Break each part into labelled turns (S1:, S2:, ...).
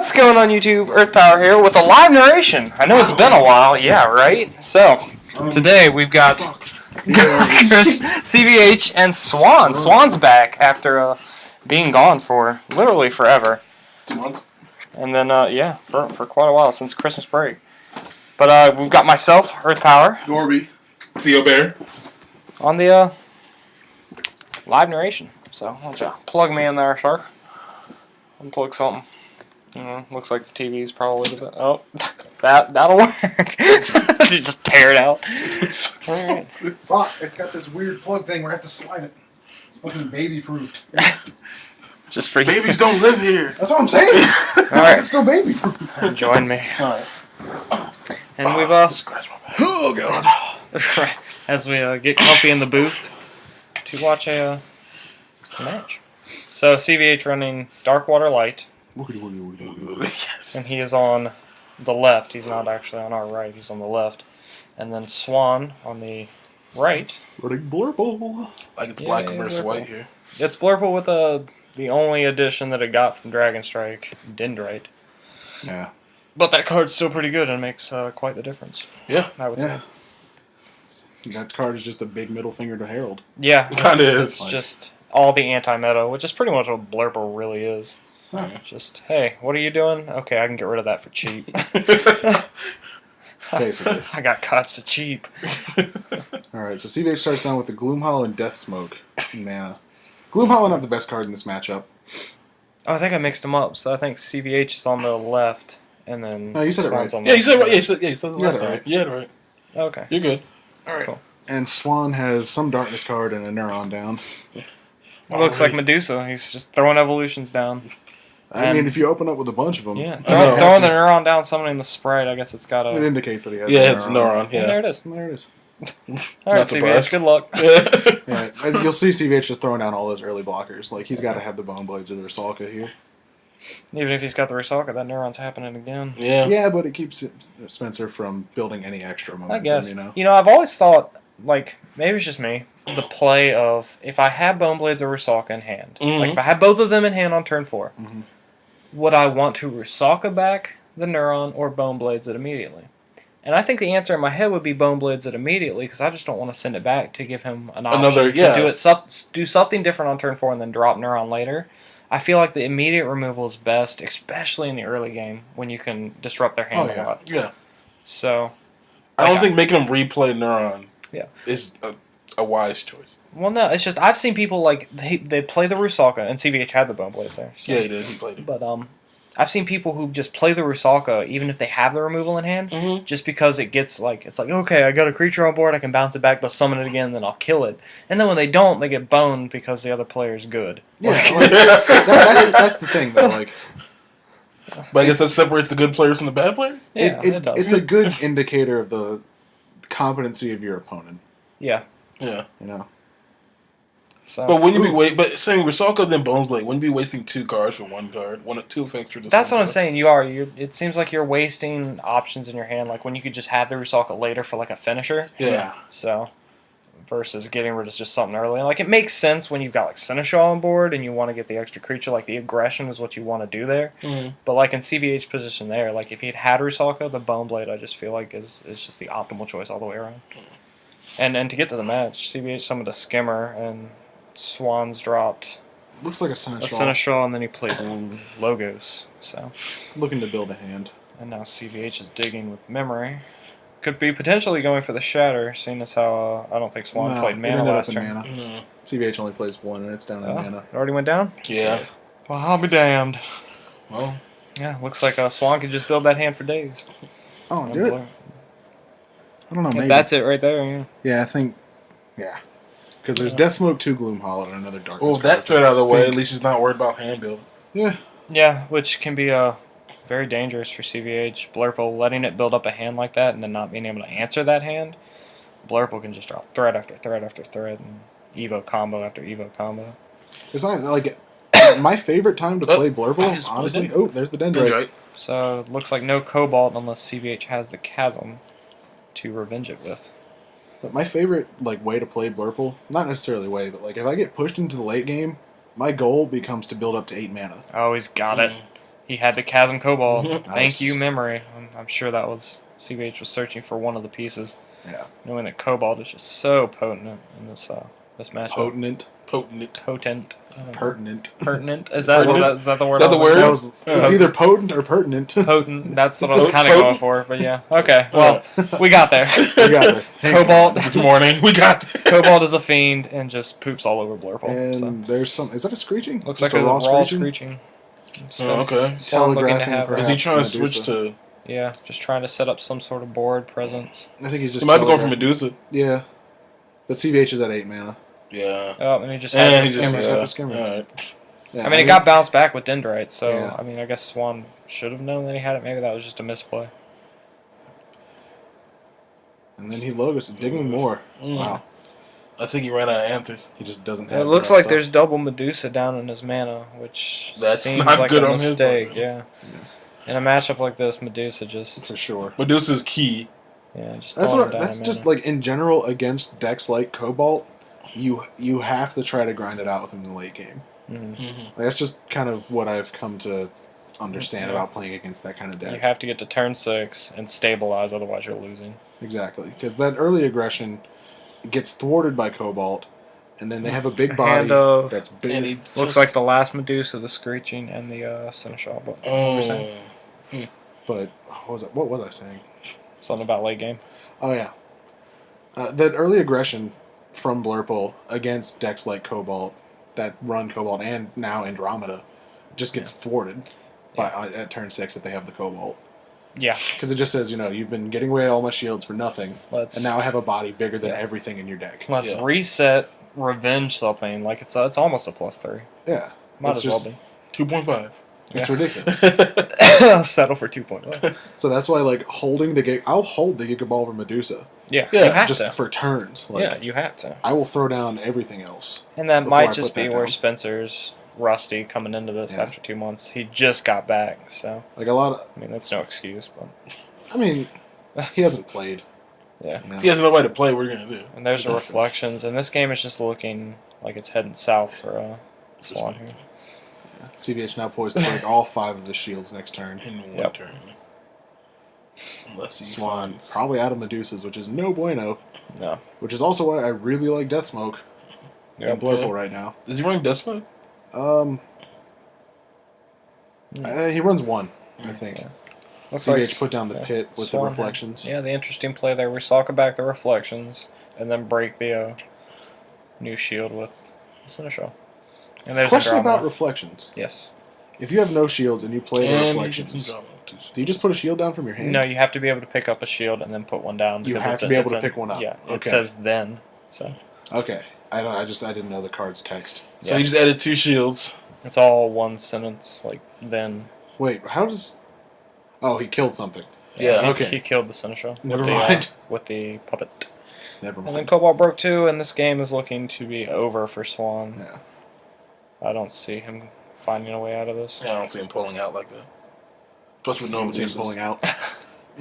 S1: What's going on YouTube? Earth Power here with a live narration. I know it's been a while, yeah, right? So, today we've got Chris, CVH, and Swan. Swan's back after being gone for literally forever.
S2: 2 months?
S1: And then, yeah, for quite a while, since Christmas break. But we've got myself, Earth Power.
S2: Gorby. Theo Bear.
S1: On the live narration. So, why don't you plug me in there, sir? Unplug something. Looks like the TV's probably the best. Oh, that'll work. You just tear it out.
S3: Right. It's got this weird plug thing where I have to slide it. It's fucking baby-proofed.
S1: Just for
S2: Babies don't live here.
S3: That's what I'm saying. Why is it still baby-proof?
S1: Join me.
S2: Alright.
S1: And we've
S2: Scratch my back.
S3: Oh, God.
S1: as we get comfy in the booth to watch a match. So CVH running Darkwater Light.
S2: Yes.
S1: And he is on the left. He's not actually on our right. He's on the left. And then Swan on the right.
S3: Running Blurple.
S2: Like it's black versus
S1: Blurple.
S2: white here.
S1: It's Blurple with the only addition that it got from Dragon Strike, Dendrite.
S3: Yeah.
S1: But that card's still pretty good and makes quite the difference.
S2: Yeah.
S1: I would say.
S3: That card is just a big middle finger to Herald.
S1: Yeah.
S2: It kinda is.
S1: It's just all the anti-meta, which is pretty much what Blurple really is.
S3: Huh.
S1: Just, hey, what are you doing? Okay, I can get rid of that for cheap.
S3: Basically.
S1: I got cuts for cheap.
S3: Alright, so CVH starts down with the Gloomhollow and Death Smoke in mana. Gloomhollow not the best card in this matchup.
S1: Oh, I think I mixed them up. So I think CVH is on the left, and then
S3: No, you said it
S1: Swan's
S3: right.
S1: on the
S2: Yeah, you said it right. Yeah, you said it
S3: You had
S2: last
S3: it
S2: time.
S3: right.
S2: You had it right.
S1: Okay.
S2: You're good.
S3: Alright.
S1: Cool.
S3: And Swan has some Darkness card and a Neuron down.
S1: It looks like Medusa. He's just throwing evolutions down.
S3: I mean, if you open up with a bunch of them,
S1: Yeah,
S2: know.
S1: throwing the neuron down, summoning the sprite. I guess it's got
S3: it
S1: a.
S3: indicates that he has
S2: Yeah,
S3: a
S2: it's Neuron.
S1: Yeah, there
S2: Yeah.
S1: it is.
S3: There it is.
S1: All right,
S2: Not
S1: CVH.
S2: surprised.
S1: Good luck.
S3: Yeah, as you'll see, CVH just throwing down all those early blockers. Like, he's got to have the Bone Blades or the Rusalka here.
S1: Even if he's got the Rusalka, that neuron's happening again.
S2: Yeah.
S3: Yeah, but it keeps Spencer from building any extra
S1: I
S3: momentum,
S1: guess.
S3: you know?
S1: I've always thought, like, maybe it's just me, the play of if I have Bone Blades or Rusalka in hand, like if I have both of them in hand on turn 4, would I want to Rusalka back the neuron or Bone Blades it immediately? And I think the answer in my head would be Bone Blades it immediately because I just don't want to send it back to give him an option to do something different on turn 4 and then drop neuron later. I feel like the immediate removal is best, especially in the early game when you can disrupt their hand a lot.
S2: Yeah.
S1: So,
S2: I don't think making them replay Neuron is a wise choice.
S1: well, no, it's just I've seen people like they play the Rusalka and CVH had the Bone Blades there. So.
S2: Yeah, he did. He played it.
S1: But I've seen people who just play the Rusalka even if they have the removal in hand, just because it gets like it's like okay, I got a creature on board, I can bounce it back, they'll summon it again, then I'll kill it. And then when they don't, they get boned because the other player's good.
S3: Yeah, like, that's the thing, though. Like,
S2: But I guess that separates the good players from the bad players?
S1: Yeah, it does.
S3: It's a good indicator of the competency of your opponent,
S1: Yeah.
S2: Yeah.
S3: you know?
S1: So
S2: But wouldn't you be but saying Rusalka then Bones Blade, wouldn't you be wasting 2 cards for 1 card? 2 effects for just
S1: that's
S2: one
S1: what I'm
S2: card?
S1: saying. You are. It seems like you're wasting options in your hand, like when you could just have the Rusalka later for like a finisher.
S2: Yeah.
S1: So versus getting rid of just something early. Like it makes sense when you've got like Seneschal on board and you want to get the extra creature. Like the aggression is what you want to do there. But like in CVH's position there, like if he'd had Rusalka, the Bone Blade I just feel like is just the optimal choice all the way around. And to get to the match, CVH summoned a Skimmer and Swan's dropped
S3: Looks like a
S1: a
S3: Seneschal.
S1: Seneschal and then he played Logos. So
S3: Looking to build a hand.
S1: and now CVH is digging with memory. Could be potentially going for the Shatter, seeing as how I don't think Swan played
S3: it
S1: mana
S3: ended
S1: last
S3: up in
S1: turn.
S3: mana. CVH only plays 1, and it's down in
S1: Oh,
S3: mana.
S1: it already went down?
S2: Yeah.
S1: Well, I'll be damned.
S2: Well,
S1: Yeah, looks like Swan could just build that hand for days.
S3: Oh, do it? I don't know, maybe.
S1: That's it right there, yeah.
S3: Yeah, I think... Yeah. Because there's Death Smoke, 2 Gloomhollow, and another Darkness
S2: well, if that
S3: card.
S2: threat out of the way, at least he's not worried about hand build.
S3: Yeah.
S1: Yeah, which can be very dangerous for CVH. Blurple letting it build up a hand like that and then not being able to answer that hand. Blurple can just drop threat after threat after threat and Evo combo after Evo combo.
S3: It's not, like... my favorite time to play Blurple,
S2: he's
S3: honestly...
S2: played it.
S3: Oh, there's the Dendrite.
S2: Right.
S1: So it looks like no Cobalt unless CVH has the Chasm to revenge it with.
S3: But my favorite way to play Blurple, not necessarily way, but if I get pushed into the late game, my goal becomes to build up to 8 mana.
S1: Oh, he's got it. He had the Chasm Cobalt.
S2: Mhm.
S1: Thank
S3: Nice.
S1: you, memory. I'm sure that was CVH was searching for one of the pieces,
S3: Yeah.
S1: knowing that Cobalt is just so potent in this matchup.
S3: Potent.
S1: Potent. I don't know.
S3: Pertinent.
S1: Pertinent. Is that
S2: Pertinent?
S1: is that the word?
S2: Is that
S1: I was
S2: the
S1: looking
S2: word?
S3: That was, it's either potent or pertinent.
S1: Potent. That's what I was kind of
S2: Potent?
S1: going for, but yeah. Okay, well, we got there.
S3: We got there. Thank
S1: Cobalt.
S3: God.
S2: This morning, we got there.
S1: Cobalt is a fiend and just poops all over Blurple.
S3: And
S1: So.
S3: there's some. Is that a screeching?
S1: Looks
S3: Just
S1: like a raw
S3: screeching?
S1: screeching.
S2: Oh, okay.
S1: Swan looking to
S3: Telegraphing
S1: have
S3: perhaps.
S2: Is he trying to
S3: Medusa.
S2: switch to...
S1: yeah, just trying to set up some sort of board presence.
S3: I think he's just.
S2: He might be going for
S3: telegraphing.
S2: Medusa.
S3: Yeah. But CVH is at 8 mana.
S2: Yeah.
S1: Oh, and he just
S2: And
S1: has
S2: he
S1: the
S2: just...
S1: skimmer.
S3: got the skimmer.
S2: Alright.
S3: Yeah,
S1: I mean, it got bounced back with Dendrite, so
S3: Yeah.
S1: I mean, I guess Swan should have known that he had it. Maybe that was just a misplay.
S3: And then he logos digging more.
S2: Mm.
S3: Wow.
S2: I think he ran out of answers.
S3: He just doesn't have.
S1: It looks
S3: enough
S1: like
S3: stuff.
S1: there's double Medusa down in his mana, which
S2: That's
S1: seems
S2: not
S1: like
S2: good
S1: a
S2: on his
S1: mistake.
S2: part.
S1: Yeah. In a matchup like this, Medusa just
S3: for sure.
S2: Medusa's key.
S1: just
S3: That's
S1: throwing
S3: what.
S1: down
S3: That's
S1: in
S3: just
S1: mana.
S3: like in general against decks like Cobalt. You have to try to grind it out with him in the late game.
S1: Mhm.
S2: Mm-hmm.
S3: Like, that's just kind of what I've come to understand
S1: Yeah.
S3: about playing against that kind of
S1: You
S3: deck.
S1: have to get to turn 6 and stabilize, otherwise you're losing.
S3: Exactly, because that early aggression gets thwarted by Cobalt, and then they have a big body
S1: Hand of-
S3: that's
S2: And
S3: big.
S2: he
S1: Looks like the last Medusa, the Screeching, and the Seneschal. But what were we saying?
S3: But what was I saying?
S1: Something about late game.
S3: Oh yeah, that early aggression from Blurple against decks like Cobalt that run Cobalt and now Andromeda just gets thwarted by at turn 6 if they have the Cobalt.
S1: Yeah.
S3: Because it just says, you've been getting away all my shields for nothing, and now I have a body bigger than everything in your deck.
S1: Let's
S2: Yeah.
S1: reset, revenge something. Like it's almost a +3.
S3: Yeah,
S1: Might
S3: it's
S1: as
S3: just
S1: well
S2: 2.5.
S3: it's ridiculous.
S1: be. Settle for 2.1.
S3: So that's why holding the gig, I'll hold the Gigabolver Medusa
S1: Yeah,
S2: Yeah,
S1: you have
S3: just
S1: to.
S3: for turns. Like,
S1: Yeah, you have to.
S3: I will throw down everything else.
S1: And that
S3: before I
S1: might just
S3: put
S1: be
S3: that
S1: where
S3: down.
S1: Spencer's rusty coming into this
S3: Yeah.
S1: after 2 months. He just got back, so
S3: Like a lot of,
S1: I mean that's no excuse, but
S3: I mean, he hasn't played.
S1: yeah.
S3: you know.
S2: He has nobody to play. What are you going to do?
S1: And there's the
S3: Exactly.
S1: reflections, and this game is just looking like it's heading south for Swan here.
S3: CVH now poised to break all 5 of his shields next turn.
S2: In one
S1: Yep.
S2: turn. Unless he
S3: Swan
S2: finds...
S3: probably out of Medusas, which is no bueno.
S1: No.
S3: Which is also why I really like Death Smoke
S1: Yep.
S3: and Blurple right now.
S2: Is he running Death Smoke?
S3: He runs 1, I think.
S1: Yeah. Looks
S3: CVH put down the
S1: yeah,
S3: pit with
S1: Swan
S3: the
S1: had-
S3: reflections.
S1: Yeah, the interesting play there. We sock back the reflections and then break the new shield with Seneschal. And there's
S3: Question
S1: Andromeda.
S3: about reflections.
S1: Yes.
S3: If you have no shields and you play the
S2: And he
S3: reflections,
S2: gets some too.
S3: do you just put a shield down from your hand?
S1: No, you have to be able to pick up a shield and then put one down.
S3: You
S1: because
S3: have
S1: it's
S3: to
S1: a-
S3: be able
S1: it's
S3: to
S1: a-
S3: pick one up.
S1: Yeah, it
S3: Okay.
S1: says then. So
S3: Okay. I didn't know the card's text.
S2: So he just added 2 shields.
S1: it's all one sentence. Like then.
S3: Wait, how does? Oh, he killed something.
S2: Yeah.
S1: He,
S3: Okay.
S1: He killed the Seneschal.
S3: Never
S1: with the,
S3: mind.
S1: with the puppet.
S3: Never
S1: And then
S3: mind.
S1: Cobalt broke 2, and this game is looking to be over for Swan.
S3: Yeah.
S1: I don't see him finding a way out of this.
S2: Yeah, I don't see him pulling out like that. Plus, with no
S3: No one's
S2: Medusas.
S3: pulling out.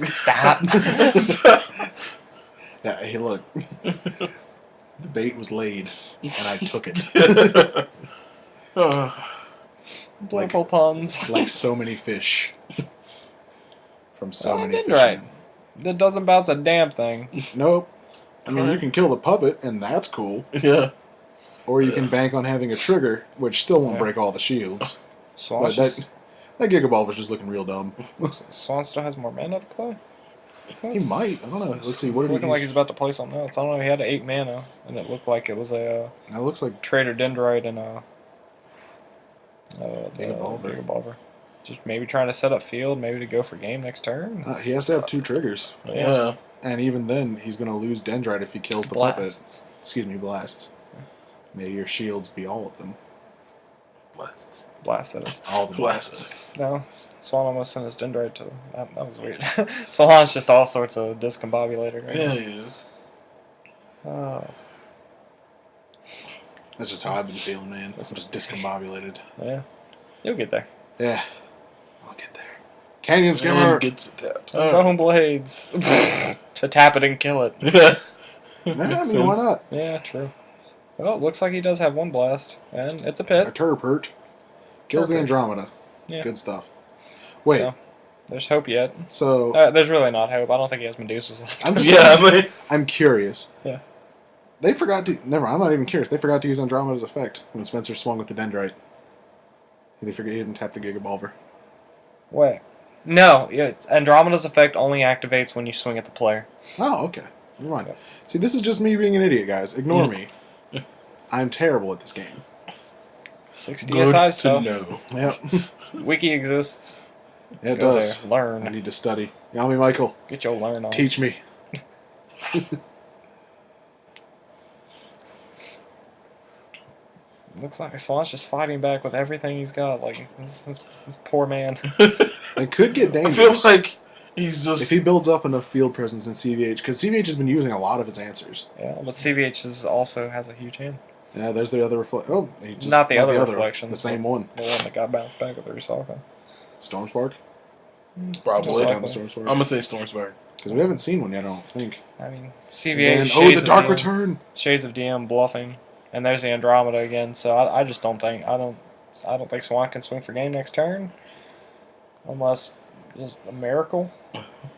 S1: Stop.
S3: Yeah. Hey, look. The bait was laid, and I took it
S1: Blurple puns.
S3: like so many fish. From so many
S1: Dendrite.
S3: fishermen.
S1: That doesn't bounce a damn thing.
S3: Nope. I mean, you can kill the puppet, and that's cool.
S2: yeah.
S3: Or you can bank on having a trigger, which still won't
S1: Yeah.
S3: break all the shields.
S1: Swan,
S3: But that Gigaball was just looking real dumb.
S1: Swan still has more mana to play.
S3: He might. I don't know. Let's see. What did he
S1: Looking
S3: use?
S1: like he's about to play something else. I don't know. He had 8 mana, and it looked like it was a
S3: That looks like
S1: Trader Dendrite and a
S3: Gigabolver.
S1: Just maybe trying to set up field, maybe to go for game next turn.
S3: he has to have 2 triggers.
S2: Yeah.
S3: And even then, he's going to lose Dendrite if he kills the puppet.
S1: Blasts.
S3: Excuse me, blasts. May your shields be all of them.
S2: Blasts.
S1: Blast, that is.
S3: All the blasts.
S1: No, Swan almost sent his Dendrite to. That was weird. Swan's just all sorts of discombobulated right
S2: Yeah, he is.
S1: now. Oh,
S3: That's just how I've been feeling, man. I'm just discombobulated.
S1: yeah. You'll get there.
S3: Yeah. I'll get there. Canyon Skimmer!
S2: And gets it tapped.
S1: Bone Blades. To tap it and kill it.
S2: Yeah.
S3: I mean, why not?
S1: Yeah, true. Well, it looks like he does have one blast, and it's a
S3: A
S1: pit.
S3: Turpert. Kills the
S1: Turpert.
S3: Andromeda.
S1: Yeah.
S3: Good stuff. Wait.
S1: So, there's hope yet.
S3: So
S1: There's really not hope. I don't think he has Medusas left.
S3: I'm curious.
S1: Yeah.
S3: They forgot to. Never. I'm not even curious. They forgot to use Andromeda's effect when Spencer swung with the Dendrite. They forget he didn't tap the Gigabolver.
S1: Wait. No, yeah, Andromeda's effect only activates when you swing at the player.
S3: Oh, okay. Never mind.
S1: Yep.
S3: See, this is just me being an idiot, guys. Ignore me. I'm terrible at this game.
S1: 6
S2: Good
S1: DSI
S2: to
S1: stuff.
S2: know.
S3: Yep.
S1: Wiki exists.
S3: Yeah, it
S1: Go
S3: does.
S1: there. Learn.
S3: I need to study. Yami Michael,
S1: Get your learn on.
S3: teach me.
S1: Looks like Swan's just fighting back with everything he's got. Like, this poor man.
S3: It could get
S2: I
S3: dangerous.
S2: feel like he's just...
S3: if he builds up enough field presence in CVH, because CVH has been using a lot of his answers.
S1: Yeah, but CVH also has a huge hand.
S3: Yeah, there's the other reflection. Oh, he just
S1: Not the other reflection.
S3: The same one.
S1: The one that got bounced back with the Rusaka.
S3: Stormspark?
S2: Probably.
S1: Just
S3: Down the
S1: likely.
S3: Stormspark.
S2: I'm going to say Stormspark.
S3: Because we haven't seen one yet, I don't think.
S1: I mean,
S3: And
S1: CVH.
S3: then,
S1: Shades
S3: the
S1: of
S3: Dark
S1: DM,
S3: Return!
S1: Shades of DM bluffing, and there's the Andromeda again. So I just don't think I don't think Swan can swing for game next turn, unless just a miracle.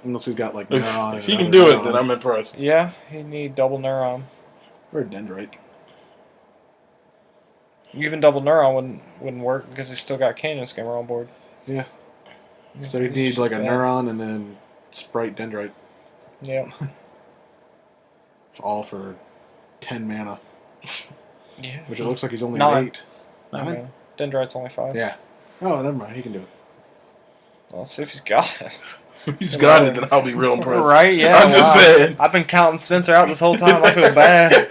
S3: Unless he's got, like,
S2: If
S3: Neuron.
S2: he
S3: and
S2: can do it,
S3: Neuron.
S2: then I'm impressed.
S1: Yeah, he'd need double Neuron.
S3: Or a Dendrite.
S1: Even double Neuron wouldn't work because he's still got Canyon Skimmer on board.
S3: Yeah. So he'd need, like, a
S1: Yeah.
S3: Neuron and then Sprite Dendrite.
S1: Yeah.
S3: All for 10 mana.
S1: Yeah.
S3: Which it looks like he's only
S1: 9.
S3: 8.
S1: Okay. Dendrite's only 5.
S3: Yeah. Oh, never mind. He can do it.
S1: Well, let's see if he's got it.
S2: If he's got it, then I'll be real impressed.
S1: Right? Yeah.
S2: I'm just saying.
S1: I've been counting Spencer out this whole time. I feel bad.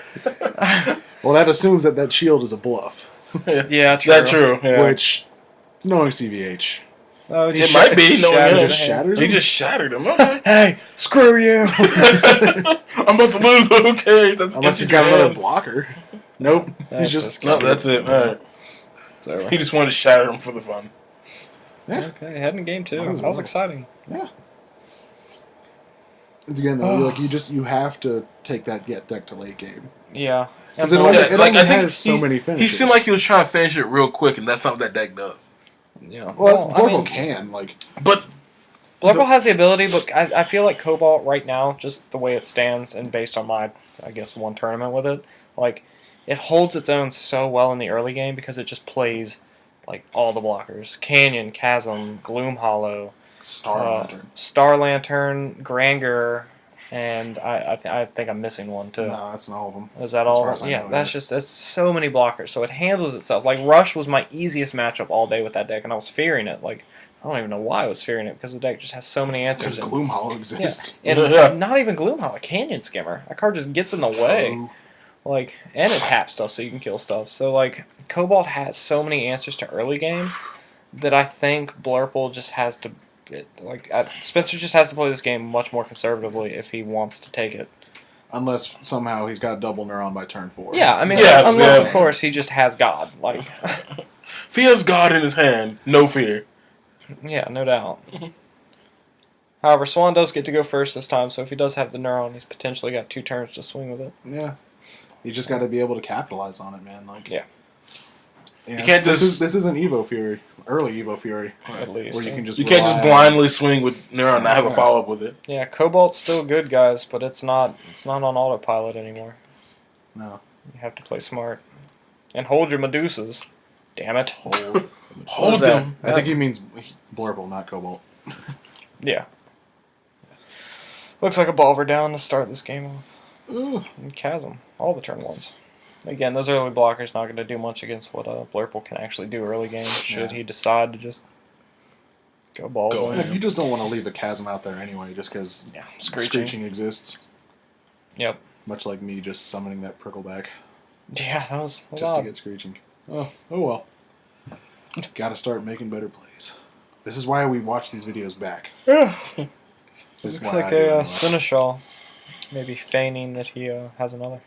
S3: Well, that assumes that shield is a bluff.
S1: Yeah, true.
S2: That's true. Yeah.
S3: Which, knowing CVH,
S1: Oh,
S2: It might be. No,
S1: shattered
S2: yeah.
S1: his hand.
S3: shatters
S2: He
S3: him?
S2: just shattered him. Okay.
S1: Hey, screw you!
S2: I'm about to lose. Okay. That's
S3: Unless he's
S2: empty
S3: got another
S2: hand.
S3: blocker. Nope.
S1: That's
S3: He's just...
S1: just-
S2: No, that's it. All right.
S1: It's over.
S2: He just wanted to shatter him for the fun.
S3: Yeah.
S1: Okay, heading game 2.
S3: Might
S1: That
S3: as
S1: was
S3: well.
S1: exciting.
S3: Yeah. It's again, though, like, you have to take that deck to late game.
S1: Yeah.
S3: Because
S1: And
S3: it only,
S1: Blur-
S3: it
S2: like,
S3: only
S2: I think
S3: has so many
S2: He
S3: finishes.
S2: seemed like he was trying to finish it real quick, and that's not what that deck does.
S1: yeah.
S3: Well,
S1: I mean,
S3: Blurple can. Like,
S2: But
S1: Blurple has the ability, but I feel like Cobalt right now, just the way it stands, and based on my, I guess, one tournament with it, like, it holds its own so well in the early game because it just plays, like, all the blockers. Canyon, Chasm, Gloom Hollow, Star Lantern, Granger, and I think I'm missing one, too.
S3: no, that's not all of them.
S1: Is that
S3: As
S1: all?
S3: far as I
S1: Yeah,
S3: know,
S1: that's so many blockers. So it handles itself. Like, Rush was my easiest matchup all day with that deck, and I was fearing it. Like, I don't even know why I was fearing it, because the deck just has so many answers.
S3: Because
S1: And-
S3: Gloom Hollow
S1: yeah.
S3: exists.
S1: And
S2: Yeah.
S1: not even Gloomhollow, Canyon Skimmer. That card just gets in the way.
S3: True.
S1: Like, and it taps stuff so you can kill stuff. So, like, Cobalt has so many answers to early game that I think Blurple just has to... Spencer just has to play this game much more conservatively if he wants to take it.
S3: Unless somehow he's got double Neuron by turn 4.
S1: Yeah, I mean,
S2: Yeah,
S1: unless,
S2: yeah.
S1: of course, he just has God. Like,
S2: if he has God in his hand, no fear.
S1: yeah, no doubt. However, Swan does get to go first this time, so if he does have the Neuron, he's potentially got 2 turns to swing with it.
S3: Yeah. You just got to be able to capitalize on it, man. Like,
S1: Yeah.
S3: Yeah,
S2: You can't
S3: this
S2: just-
S3: is an Evo Fury, early Evo Fury,
S1: At least.
S3: where you can just
S2: You can't just
S3: rely on-
S2: blindly swing with Neuron and not have a
S3: Yeah.
S2: follow up with it.
S1: Yeah, Cobalt's still good, guys, but it's not on autopilot anymore.
S3: No.
S1: You have to play smart. And hold your Medusas. Damn it.
S2: Hold
S1: was that?
S2: them.
S3: I think he means Blurple, not Cobalt.
S1: Yeah. Looks like a Bolver down to start this game off.
S3: Ugh.
S1: And Chasm. All the turn ones. Again, those early blockers not going to do much against what Blurple can actually do early game, should
S3: Yeah.
S1: he decide to just go balls
S2: Go
S1: in.
S2: in.
S3: Yeah, you just don't want to leave a chasm out there anyway, just because
S1: Yeah,
S3: screeching exists.
S1: Yep.
S3: Much like me just summoning that prickleback
S1: Yeah, that was
S3: just
S1: odd.
S3: to get screeching. Oh well. Gotta start making better plays. This is why we watch these videos back.
S1: Yeah.
S3: This is
S1: Looks
S3: why
S1: like
S3: I do it
S1: a
S3: anyway.
S1: Seneschal. Maybe feigning that he has another.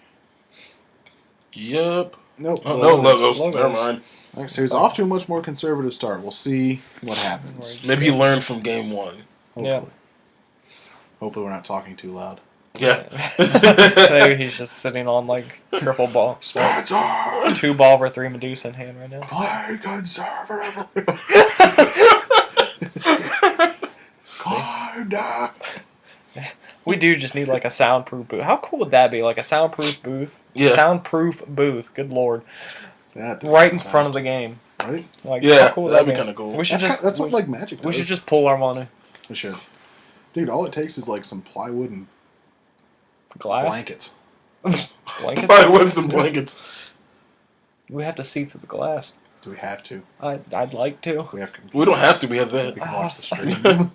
S2: Yep.
S3: Nope.
S2: Oh, no logos.
S1: Logos.
S2: Never mind.
S3: Alright, so he's off to a much more conservative start. We'll see what happens.
S2: Maybe he learned from game 1.
S3: Hopefully. Hopefully we're not talking too loud.
S2: Yeah.
S1: Maybe he's just sitting on like triple ball.
S3: Spencer!
S1: 2 Bolver, 3 Medusa in hand right now.
S3: Play conservatively! die.
S1: We do just need like a soundproof booth. How cool would that be? Like a soundproof booth?
S2: Yeah.
S1: Soundproof booth. Good lord.
S3: That
S1: Right in front of the game.
S3: Right?
S1: Like,
S2: Yeah,
S1: how cool would
S2: that'd
S1: that
S2: be kind of cool.
S1: We should
S3: That's what like Magic does.
S1: We should just pull our money.
S3: We should. Dude, all it takes is like some plywood and
S1: Glass?
S3: blankets.
S1: Blankets?
S2: Plywood some blankets.
S1: We have to see through the glass.
S3: Do we have to?
S1: I'd like to.
S3: We have computers.
S2: We don't have to. We have
S3: We
S2: that.
S3: can watch the stream.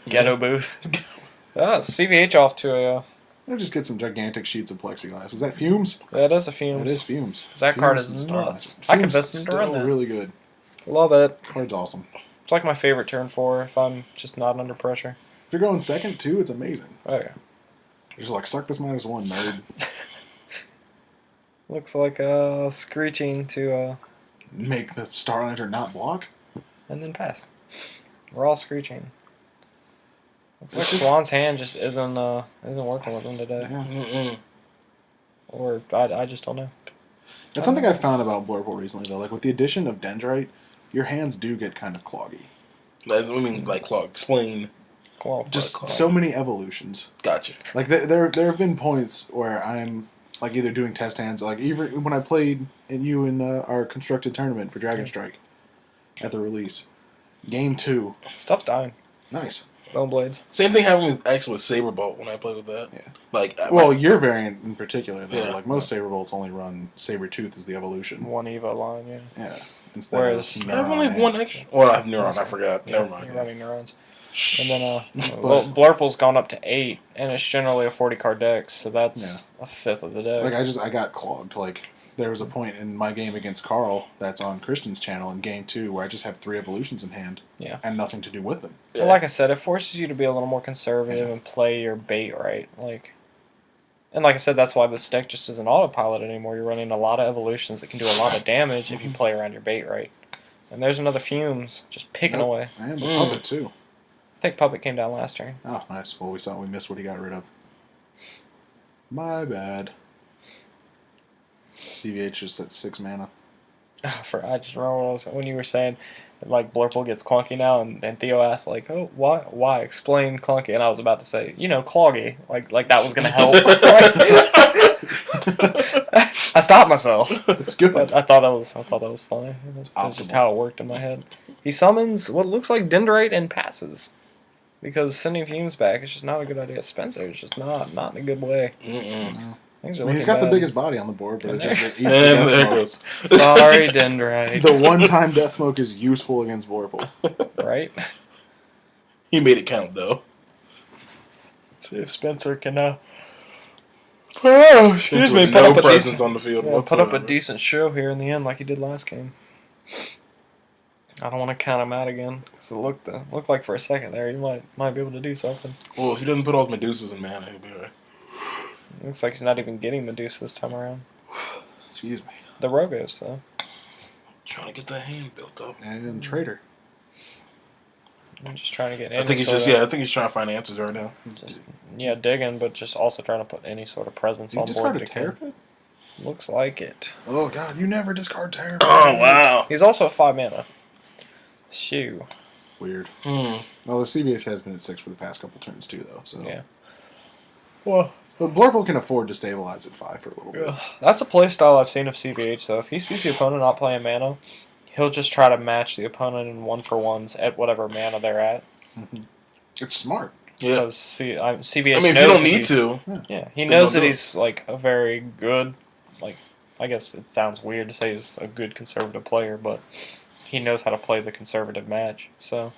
S1: Ghetto booth. CVH off to a...
S3: I'll just get some gigantic sheets of plexiglass. Is that fumes?
S1: That is a fumes.
S3: That is fumes.
S1: That
S3: Fumes
S1: card
S3: and
S1: is
S3: Starlight.
S1: nuts.
S3: Fumes
S1: I convinced him to
S3: still
S1: run that.
S3: really good.
S1: Love it.
S3: Card's awesome.
S1: It's like my favorite turn 4 if I'm just not under pressure.
S3: If you're going second, too, it's amazing.
S1: Oh, yeah.
S3: You're just like, suck this -1, nerd.
S1: Looks like screeching to...
S3: Make the Star Lantern not block?
S1: and then pass. We're all screeching. Looks like
S3: It's just-
S1: Swan's hand just isn't working with him today.
S3: Yeah.
S2: Mm-mm.
S1: Or I just don't know.
S3: That's something I found about Blurple recently, though. Like, with the addition of Dendrite, your hands do get kind of cloggy.
S2: That's what I mean, like, Clark, explain.
S3: Just so many evolutions.
S2: Gotcha.
S3: Like, there have been points where I'm, like, either doing test hands, like, even when I played in our constructed tournament for Dragon Strike at the release. Game 2.
S1: Stuff dying.
S3: Nice.
S1: Bone blades.
S2: Same thing happened with actually with Saberbolt when I played with that.
S3: Yeah.
S2: Like,
S3: Well, your variant in particular, though.
S2: Yeah.
S3: Like, most Saberbolts only run Sabertooth as the evolution.
S1: One Evo line, yeah.
S3: Yeah. Instead
S1: Whereas-
S3: of
S2: I have only
S3: Neuron
S2: one
S3: and-
S2: extra. Well, I have Neuron. I forgot.
S1: Yeah,
S2: Never mind.
S1: You're running neurons. And then
S3: But-
S1: Blurple's gone up to 8, and it's generally a 40 card deck, so that's
S3: Yeah.
S1: a fifth of the deck.
S3: Like, I got clogged. Like, there was a point in my game against Carl that's on Christian's channel in game 2 where I just have 3 evolutions in hand.
S1: Yeah.
S3: And nothing to do with them.
S2: Yeah.
S1: Well, like I said, it forces you to be a little more conservative
S3: Yeah.
S1: and play your bait right. And like I said, that's why this deck just isn't autopilot anymore. You're running a lot of evolutions that can do a lot of damage if you play around your bait right. And there's another Fumes just picking
S3: Yep.
S1: away.
S3: And the
S2: Mm.
S3: puppet, too.
S1: I think Puppet came down last turn.
S3: Oh, nice. Well, we missed what he got rid of. My bad. CVH just at 6 mana.
S1: I just remember when you were saying, like, Blurple gets clunky now, and Theo asked, like, oh, why? Explain clunky. And I was about to say, cloggy. Like that was going to help. I stopped myself.
S3: It's good.
S1: But I thought that was funny. That's just
S3: optimal.
S1: how it worked in my head. He summons what looks like Dendrite and passes. Because sending Fumes back is just not a good idea. Spencer is just not in a good way.
S2: Mm-mm.
S1: Things are
S3: I mean,
S1: looking
S3: he's got the
S1: bad.
S3: biggest body on the board, but it just it eats the
S2: And
S3: death
S2: there it
S3: smoke.
S2: goes.
S1: Sorry, Dendrite.
S3: The one-time death smoke is useful against Blurple.
S1: Right?
S2: He made it count, though.
S1: Let's see if Spencer can oh, excuse me,
S2: With
S1: put
S2: no
S1: up a
S2: presence
S1: decent
S2: on the field
S1: put up
S2: whatsoever.
S1: a decent show here in the end like he did last game. I don't want to count him out again because it looked like for a second there he might be able to do something.
S2: Well, if he doesn't put all his Medusas in mana, he'll be alright.
S1: Looks like he's not even getting Medusa this time around.
S3: Excuse me.
S1: The Rogos though.
S2: Trying to get that hand built up.
S3: And Traitor.
S1: I'm just trying to get.
S2: I think he's
S1: sort
S2: just
S1: of-
S2: I think he's trying to find answers right now.
S1: just digging, but just also trying to put any sort of presence
S3: You
S1: on
S3: discard
S1: board.
S3: a
S1: that can-
S3: Terrapin?
S1: Looks like it.
S3: Oh, God, you never discard Terrapin.
S2: Oh wow.
S1: He's also at 5 mana. Shoo.
S3: Weird.
S2: Hmm.
S3: Well, the CVH has been at 6 for the past couple turns, too, though. So.
S1: Yeah. Well,
S3: But Blurple can afford to stabilize at 5 for a little bit.
S1: that's a play style I've seen of CVH, though. If he sees the opponent not playing mana, he'll just try to match the opponent in 1-for-1s at whatever mana they're at.
S3: It's smart.
S2: Yeah.
S1: Because CVH
S2: I mean, if
S1: knows
S2: you don't
S1: that
S2: need
S1: he's-
S2: to,
S1: Yeah, he
S2: then
S1: knows
S2: don't
S1: that
S2: do it.
S1: he's, like, a very good, like, I guess it sounds weird to say he's a good conservative player, but he knows how to play the conservative match. So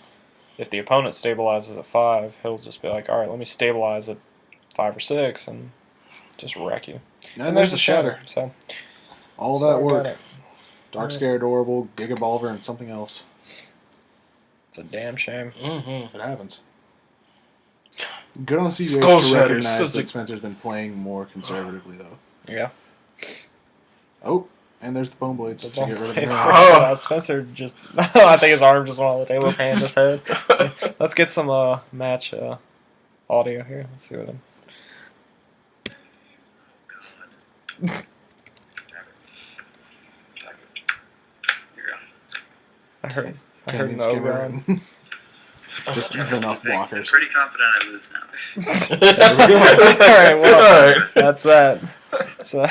S1: if the opponent stabilizes at 5, he'll just be like, all right, let me stabilize at 5 or 6 and just wreck you.
S3: And there's the Shatter.
S1: So
S3: All
S1: so
S3: that
S1: I got
S3: work.
S1: it.
S3: Dark Scare, Adorable, Gigabolver, and something else.
S1: It's a damn shame.
S2: mm-hmm.
S3: It happens. Good on CVH
S2: Skull
S3: to
S2: Shatter,
S3: recognize
S2: says the-
S3: that Spencer's been playing more conservatively, though.
S1: Yeah.
S3: Oh, and there's the Bone Blades
S1: The
S3: to get rid of the
S1: It's
S3: mirror.
S1: freaking out. Spencer just, I think his arm just went on the table, his hand in his head. Let's get some match audio here. Let's see what I'm. I heard
S3: Canyon
S1: no
S3: Skimmer.
S1: ground.
S3: Just enough
S4: I'm
S3: blockers.
S4: pretty confident I lose now.
S3: There we go.
S1: Alright, well,
S2: All right.
S1: that's that. So,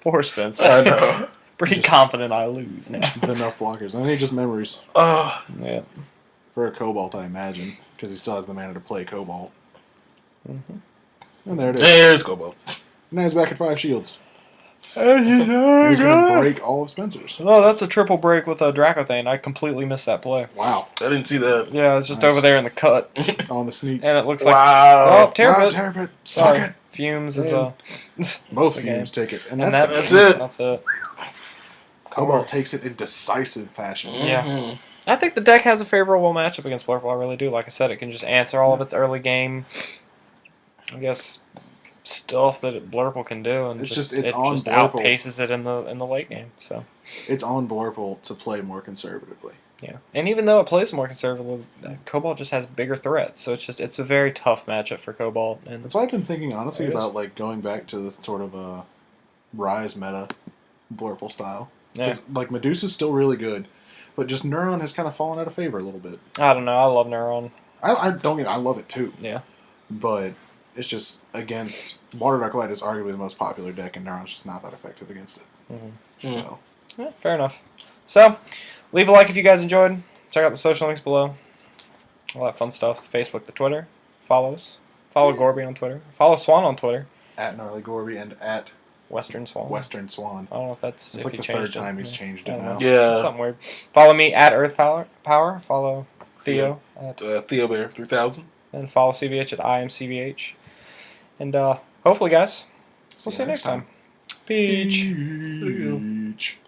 S1: poor Spencer.
S2: I know.
S1: Pretty
S3: Just-
S1: confident I lose now.
S3: Enough blockers. I need just memories
S1: Yeah.
S3: for a Cobalt, I imagine, because he still has the mana to play Cobalt.
S1: Mm-hmm.
S3: And there it is.
S2: There's Kobo.
S3: Now he's back at 5 shields.
S1: And he's
S3: And he's going to break all of Spencer's.
S1: Oh, that's a triple break with a Dracothane. I completely missed that play.
S3: Wow.
S2: I didn't see that.
S1: Yeah, it's just
S3: Nice.
S1: over there in the cut.
S3: On the sneak.
S1: And it looks like...
S2: Wow.
S1: Oh, Terrapit.
S3: Terrapit. Suck
S1: Sorry.
S3: it.
S1: Fumes is
S3: Yeah. Both
S1: Okay.
S3: fumes take it. And
S1: And
S3: that's,
S1: that's
S2: it.
S1: That's it.
S3: Cobalt takes it in decisive fashion.
S1: Yeah.
S2: Mhm.
S1: I think the deck has a favorable matchup against Blurple. I really do. Like I said, it can just answer all of its early game, I guess, stuff that Blurple can do, and
S3: It's
S1: just
S3: on
S1: just
S3: Blurple.
S1: outpaces it in the late game. So
S3: It's on Blurple to play more conservatively.
S1: yeah, and even though it plays more conservative, Cobalt just has bigger threats. So it's a very tough matchup for Cobalt. And
S3: That's why I've been thinking honestly
S1: There it is.
S3: about like going back to this sort of Rise meta Blurple style.
S1: yeah,
S3: 'Cause, like Medusa's still really good, but just Neuron has kind of fallen out of favor a little bit.
S1: I don't know. I love Neuron.
S3: I don't get. I love it too,
S1: Yeah,
S3: but it's just against Water Dark Light is arguably the most popular deck, and Neuron's just not that effective against it.
S1: Mhm.
S3: So
S1: yeah, fair enough. So leave a like if you guys enjoyed. Check out the social links below. All that fun stuff. The Facebook, the Twitter. Follow us. Follow Gorby on Twitter. Follow Swan on Twitter.
S3: at Gnarly Gorby and at
S1: Western Swan.
S3: Western Swan.
S1: I don't know if that's
S3: It's
S1: if
S3: like
S1: he
S3: the third
S1: changed it.
S3: time he's
S1: Yeah.
S3: changed
S1: I
S3: it
S1: don't
S3: now.
S1: know.
S2: Yeah.
S1: Something weird. Follow me at Earth Power. Follow Theo at,
S2: Theo Bear 3000.
S1: and follow CVH at I am CVH. And hopefully, guys, we'll see you next time. Peach.
S3: Peach.